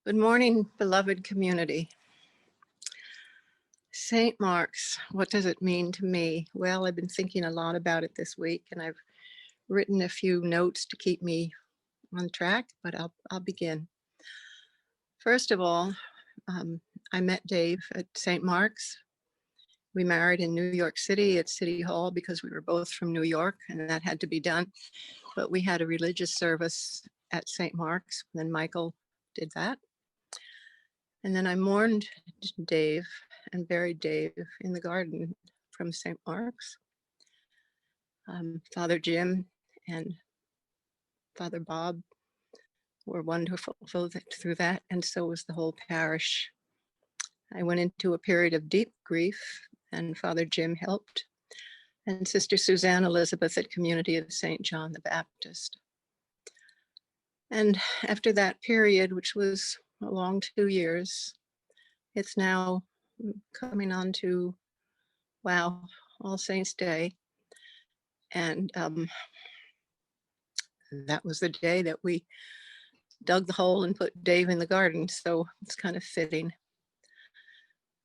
Good morning, beloved community. St. Mark's, what does it mean to me? Well, I've been thinking a lot about it this week, and I've written a few notes to keep me on track, but I'll begin. First of all, I met Dave at St. Mark's. We married in New York City at City Hall because we were both from New York, and that had to be done. But we had a religious service at St. Mark's, and then Michael did that. And then I mourned Dave and buried Dave in the garden from St. Mark's. Father Jim and Father Bob were wonderful through that, and so was the whole parish. I went into a period of deep grief, and Father Jim helped, and Sister Suzanne Elizabeth at Community of St. John the Baptist. And after that period, which was a long 2 years, it's now coming on to, wow, All Saints Day. And that was the day that we dug the hole and put Dave in the garden. So it's kind of fitting.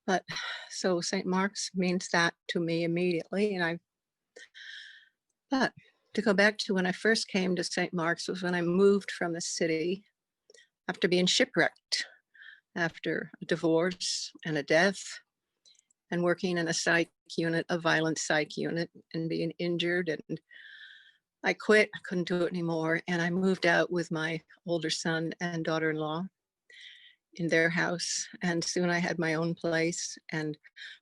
But so St. Mark's means that to me immediately. But to go back to when I first came to St. Mark's was when I moved from the city after being shipwrecked, after a divorce and a death, and working in a psych unit, a violent psych unit, and being injured. And I quit, I couldn't do it anymore. And I moved out with my older son and daughter-in-law in their house. And soon I had my own place. And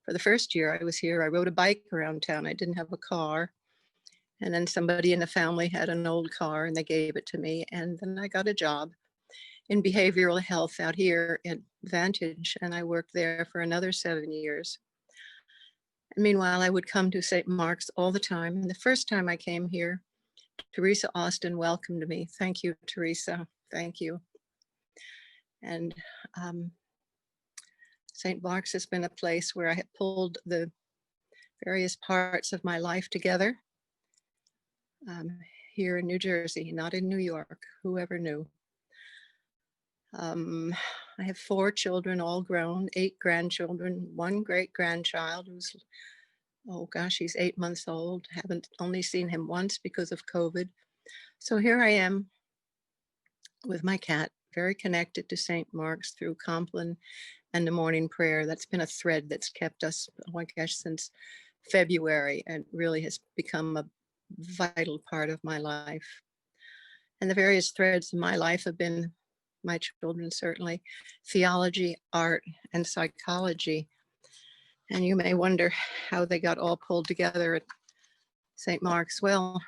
for the first year I was here, I rode a bike around town. I didn't have a car. And then somebody in the family had an old car and they gave it to me. And then I got a job in behavioral health out here at Vantage. And I worked there for another 7 years. And meanwhile, I would come to St. Mark's all the time. And the first time I came here, Teresa Austin welcomed me. Thank you, Teresa. Thank you. And St. Mark's has been a place where I have pulled the various parts of my life together here in New Jersey, not in New York, whoever knew. I have 4 children, all grown, 8 grandchildren, 1 great-grandchild who's, oh gosh, he's 8 months old. Haven't only seen him once because of COVID. So here I am with my cat, very connected to St. Mark's through Compline and the morning prayer. That's been a thread that's kept us, oh my gosh, since February, and really has become a vital part of my life. And the various threads of my life have been my children, certainly, theology, art, and psychology. And you may wonder how they got all pulled together at St. Mark's. Well,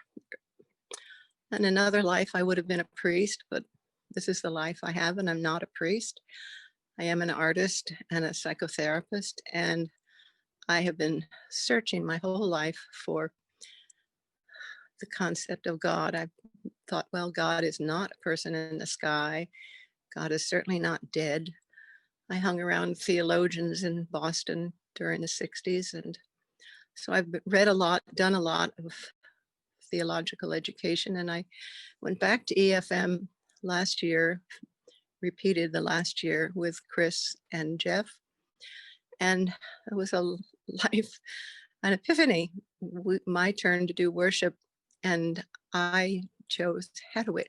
in another life, I would have been a priest, but this is the life I have, and I'm not a priest. I am an artist and a psychotherapist, and I have been searching my whole life for the concept of God. I thought, well, God is not a person in the sky. God is certainly not dead. I hung around theologians in Boston during the 60s. And so I've read a lot, done a lot of theological education. And I went back to EFM last year, repeated the last year with Chris and Jeff. And it was a life, an epiphany, my turn to do worship. And I chose Hedwig.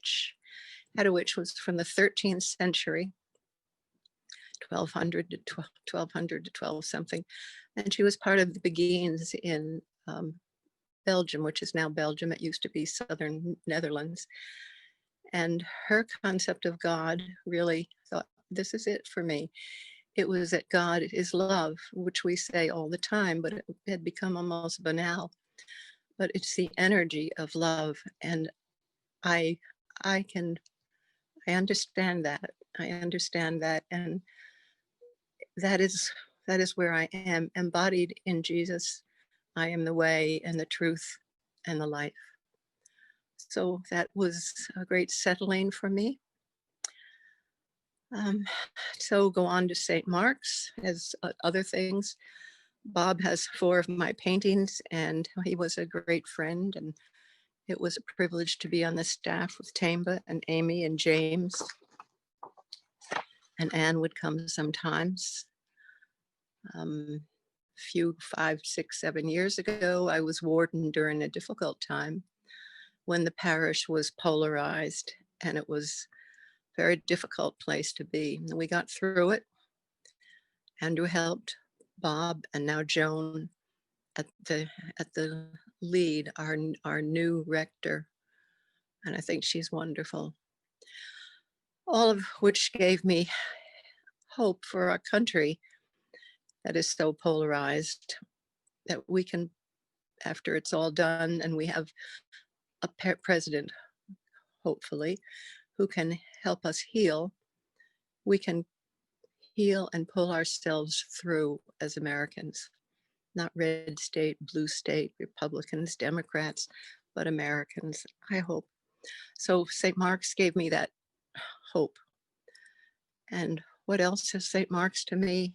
Hedwig was from the 13th century, 1200 to 12 something. And she was part of the Beguines in Belgium, which is now Belgium. It used to be Southern Netherlands. And her concept of God really thought, this is it for me. It was that God is love, which we say all the time, but it had become almost banal. But it's the energy of love. And I understand that. I understand that. And that is where I am, embodied in Jesus. I am the way and the truth and the life. So that was a great settling for me. So go on to St. Mark's as other things. Bob has 4 of my paintings, and he was a great friend, and it was a privilege to be on the staff with Tamba and Amy and James. and Anne would come sometimes. Few 5, 6, 7 years ago, I was warden during a difficult time when the parish was polarized, and it was a very difficult place to be. And we got through it. Andrew helped, Bob, and now Joan at the lead, our new rector, and I think she's wonderful. All of which gave me hope for our country that is so polarized, that we can, after it's all done and we have a president, hopefully, who can help us heal, we can heal and pull ourselves through as Americans, not red state, blue state, Republicans, Democrats, but Americans, I hope. So St. Mark's gave me that hope. And what else is St. Mark's to me?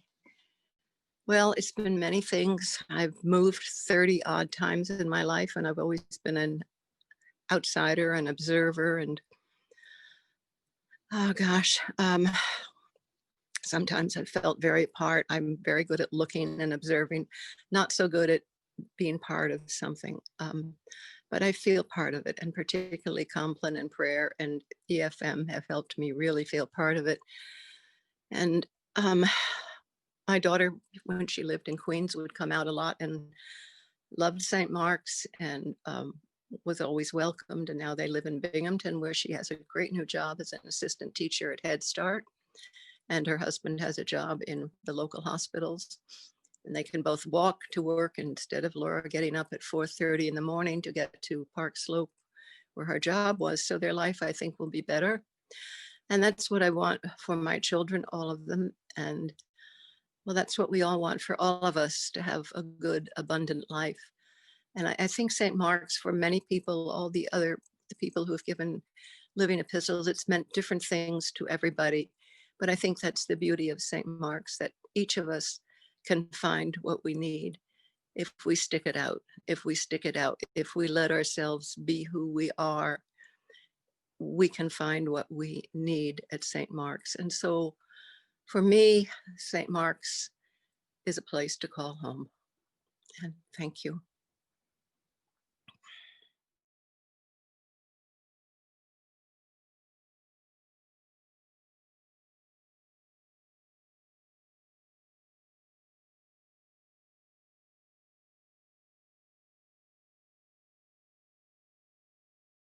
Well, it's been many things. I've moved 30 odd times in my life, and I've always been an outsider, an observer, and oh gosh, sometimes I felt very apart. I'm very good at looking and observing, not so good at being part of something. But I feel part of it, and particularly Compline and prayer and EFM have helped me really feel part of it. And my daughter, when she lived in Queens, would come out a lot and loved St. Mark's, and was always welcomed. And now they live in Binghamton, where she has a great new job as an assistant teacher at Head Start. And her husband has a job in the local hospitals. And they can both walk to work instead of Laura getting up at 4:30 in the morning to get to Park Slope, where her job was. So their life, I think, will be better. And that's what I want for my children, all of them. And well, that's what we all want for all of us, to have a good, abundant life. And I think St. Mark's, for many people, all the people who have given living epistles, it's meant different things to everybody. But I think that's the beauty of St. Mark's, that each of us can find what we need if we stick it out, if we let ourselves be who we are, we can find what we need at St. Mark's. And so for me, St. Mark's is a place to call home. And thank you.